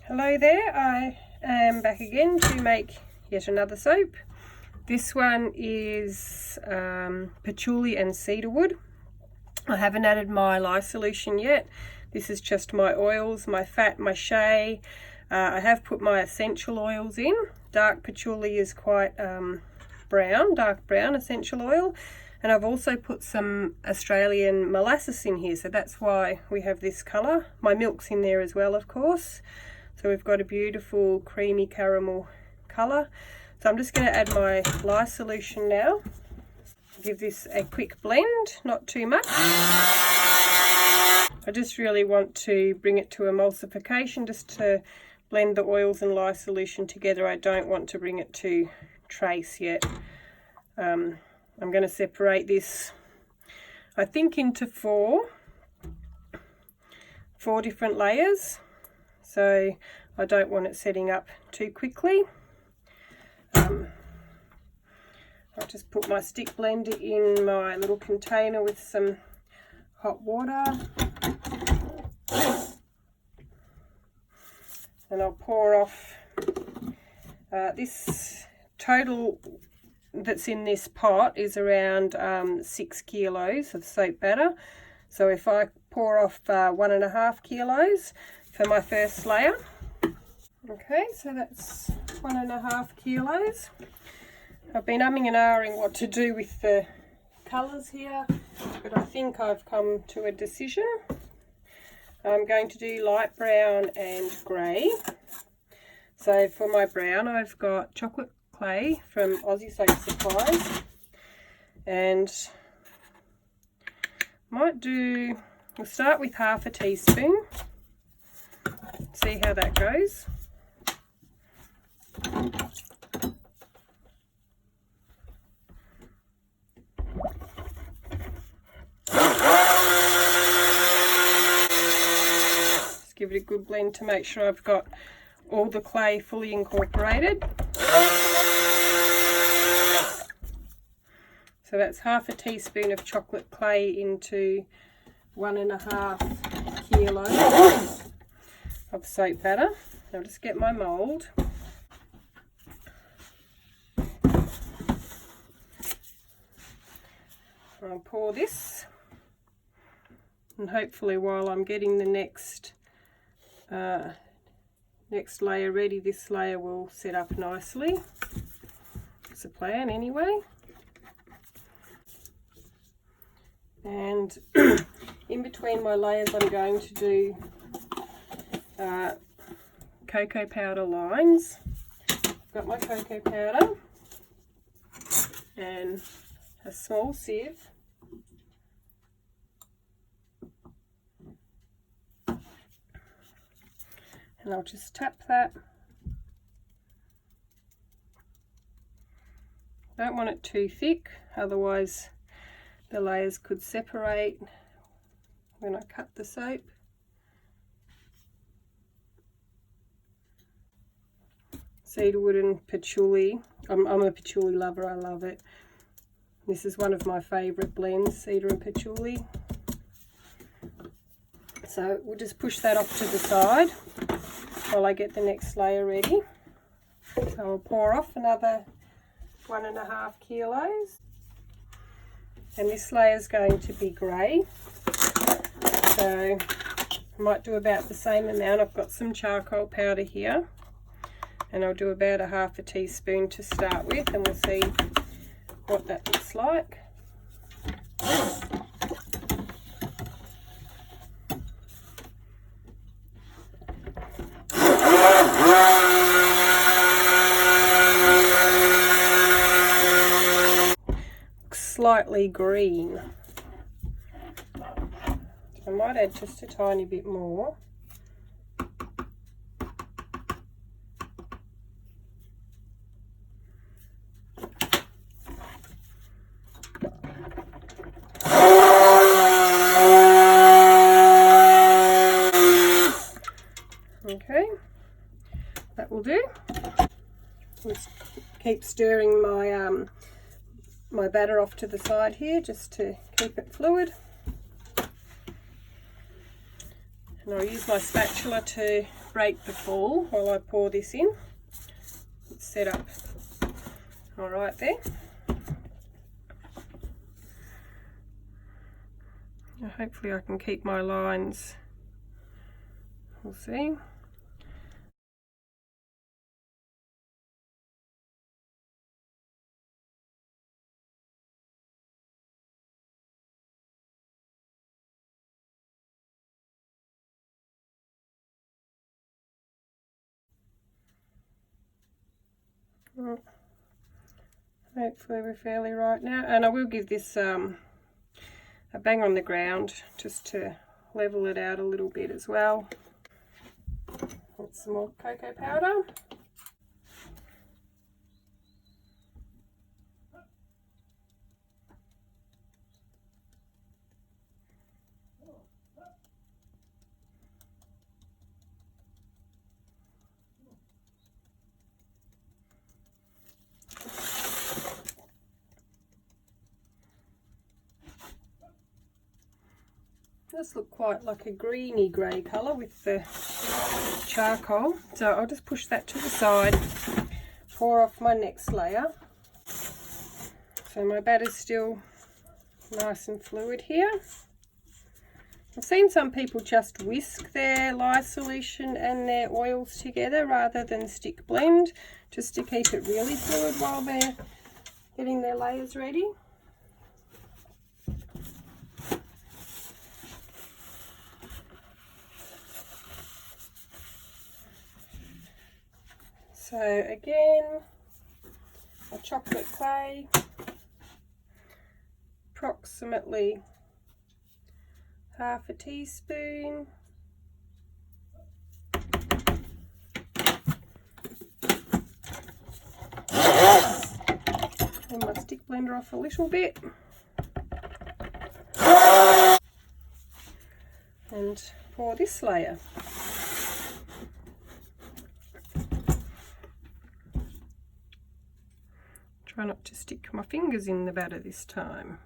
Hello there, I am back again to make yet another soap. This one is patchouli and cedarwood. I haven't added my lye solution yet. This is just my oils, my fat, my shea. I have put my essential oils in. Dark patchouli is quite brown, dark brown essential oil. And I've also put some Australian molasses in here, so that's why we have this colour. My milk's in there as well, of course. So we've got a beautiful creamy caramel colour. So I'm just going to add my lye solution now. Give this a quick blend, not too much. I just really want to bring it to emulsification, just to blend the oils and lye solution together. I don't want to bring it to trace yet. I'm going to separate this, I think, into four different layers. So I don't want it setting up too quickly. I'll just put my stick blender in my little container with some hot water. And I'll pour off this total that's in this pot is around 6 kilos of soap batter. So if I pour off 1.5 kilos for my first layer. Okay, so that's 1.5 kilos. I've been umming and ahhing what to do with the colours here, but I think I've come to a decision. I'm going to do light brown and grey. So for my brown, I've got chocolate clay from Aussie Soap Supplies, and we'll start with 1/2 teaspoon. See how that goes. Just give it a good blend to make sure I've got all the clay fully incorporated. So that's 1/2 teaspoon of chocolate clay into 1.5 kilos of soap batter. I'll just get my mould. I'll pour this, and hopefully while I'm getting the next layer ready, this layer will set up nicely. It's a plan anyway. And in between my layers I'm going to do cocoa powder lines. I've got my cocoa powder and a small sieve. And I'll just tap that. Don't want it too thick, otherwise the layers could separate when I cut the soap. Cedarwood and patchouli. I'm a patchouli lover, I love it. This is one of my favourite blends, cedar and patchouli. So we'll just push that off to the side while I get the next layer ready. So I'll pour off another 1.5 kilos. And this layer is going to be grey. So I might do about the same amount. I've got some charcoal powder here. And I'll do about 1/2 teaspoon to start with, and we'll see what that looks like. Slightly green. I might add just a tiny bit more. Okay, that will do. Just keep stirring my my batter off to the side here just to keep it fluid. And I'll use my spatula to break the fall while I pour this in. It's set up all right there. Now hopefully I can keep my lines. We'll see. Hopefully we're fairly right now, and I will give this a bang on the ground just to level it out a little bit as well. With some more cocoa powder. Does look quite like a greeny grey colour with the charcoal, so I'll just push that to the side, pour off my next layer. So my batter's still nice and fluid here. I've seen some people just whisk their lye solution and their oils together rather than stick blend, just to keep it really fluid while they're getting their layers ready. So again, a chocolate clay, approximately half a teaspoon. Turn my stick blender off a little bit. And pour this layer. Try not to stick my fingers in the batter this time.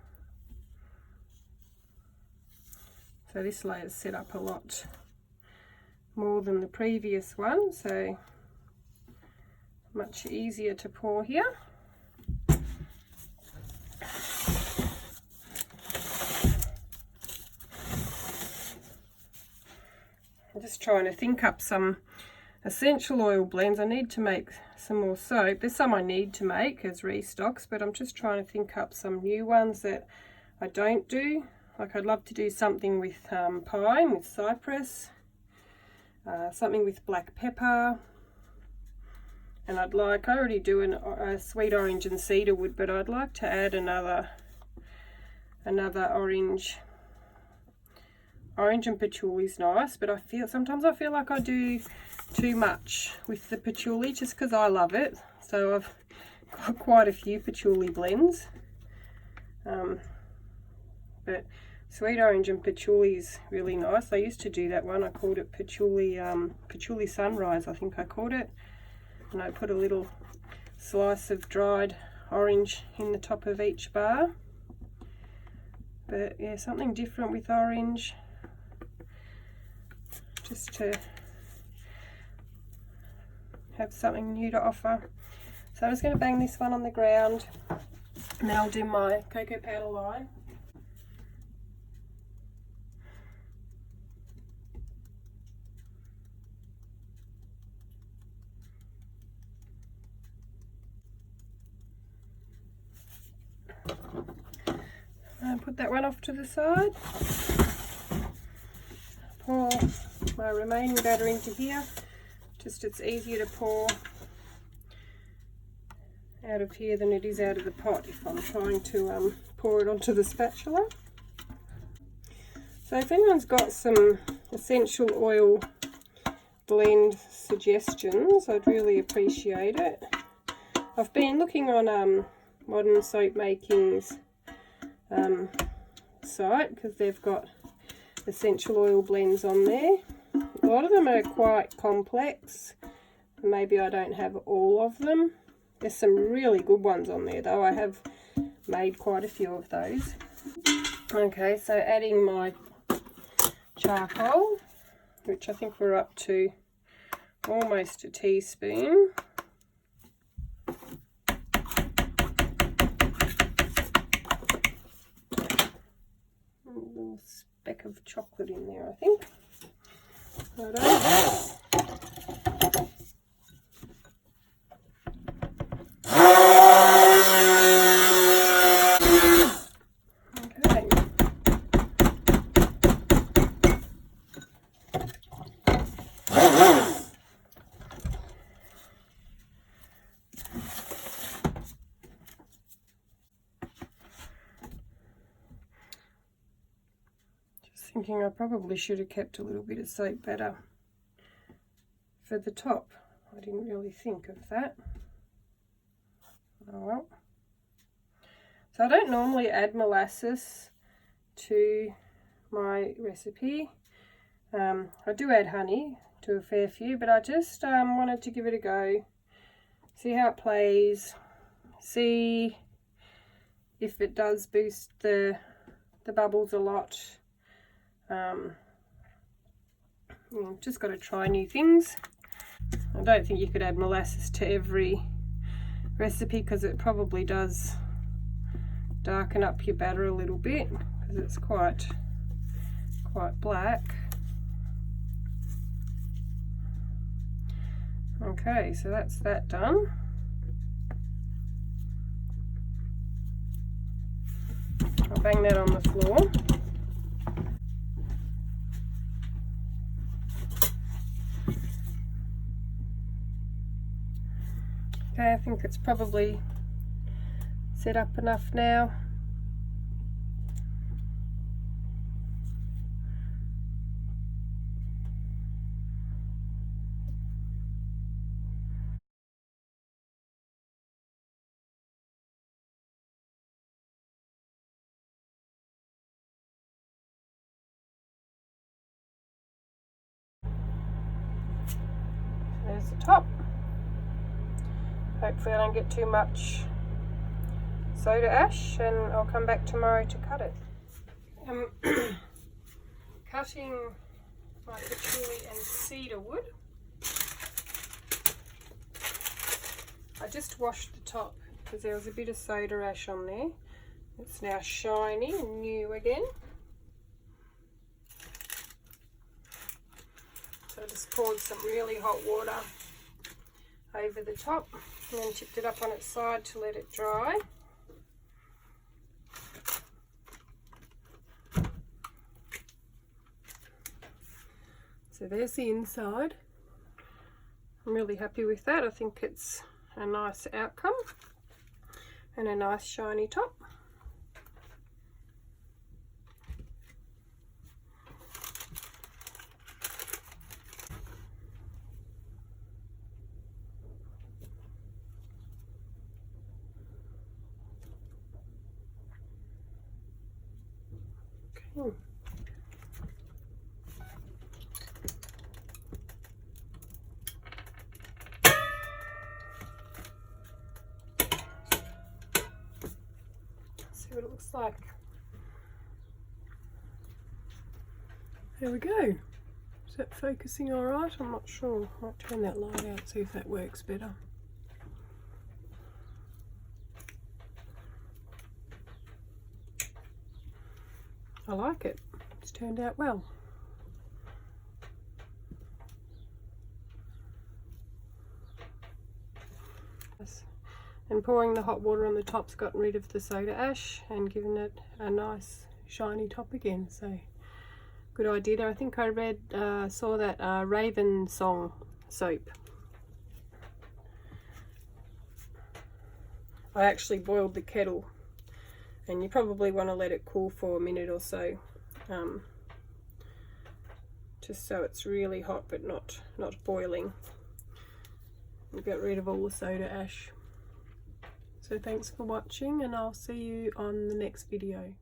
So this layer's set up a lot more than the previous one, so much easier to pour here. I'm just trying to think up some essential oil blends. I need to make some more soap. There's some I need to make as restocks, but I'm just trying to think up some new ones that I don't do. Like I'd love to do something with pine, with cypress, something with black pepper, and I already do a sweet orange and cedar wood, but I'd like to add another orange. Orange and patchouli is nice, but sometimes I feel like I do too much with the patchouli just because I love it. So I've got quite a few patchouli blends, but sweet orange and patchouli is really nice. I used to do that one. I called it patchouli sunrise, I think I called it, and I put a little slice of dried orange in the top of each bar. But yeah, something different with orange, just to have something new to offer. So I'm just going to bang this one on the ground, and then I'll do my cocoa powder line. And put that one off to the side. Pour my remaining batter into here. Just it's easier to pour out of here than it is out of the pot if I'm trying to pour it onto the spatula. So if anyone's got some essential oil blend suggestions, I'd really appreciate it. I've been looking on Modern Soap Making's site because they've got essential oil blends on there. A lot of them are quite complex. Maybe I don't have all of them. There's some really good ones on there though. I have made quite a few of those. Okay, so adding my charcoal, which I think we're up to almost a teaspoon. A little speck of chocolate in there, I think. Righto. Thinking I probably should have kept a little bit of soap better for the top. I didn't really think of that. Oh well. So I don't normally add molasses to my recipe. I do add honey to a fair few, but I just wanted to give it a go, see how it plays, see if it does boost the bubbles a lot. Just got to try new things. I don't think you could add molasses to every recipe because it probably does darken up your batter a little bit because it's quite black. Okay, so that's that done. I'll bang that on the floor. Okay, I think it's probably set up enough now. There's the top. Hopefully I don't get too much soda ash, and I'll come back tomorrow to cut it. I'm cutting my patchouli and cedar wood. I just washed the top because there was a bit of soda ash on there. It's now shiny and new again. So I just poured some really hot water over the top and then tipped it up on its side to let it dry. So there's the inside. I'm really happy with that. I think it's a nice outcome and a nice shiny top. Okay. See what it looks like. There we go. Is that focusing all right? I'm not sure. I might turn that light out, see if that works better. I like it. It's turned out well. And pouring the hot water on the top's gotten rid of the soda ash and given it a nice shiny top again. So good idea there. I think I saw that Raven Song soap. I actually boiled the kettle, and you probably want to let it cool for a minute or so, just so it's really hot but not boiling. You get rid of all the soda ash. So thanks for watching, and I'll see you on the next video.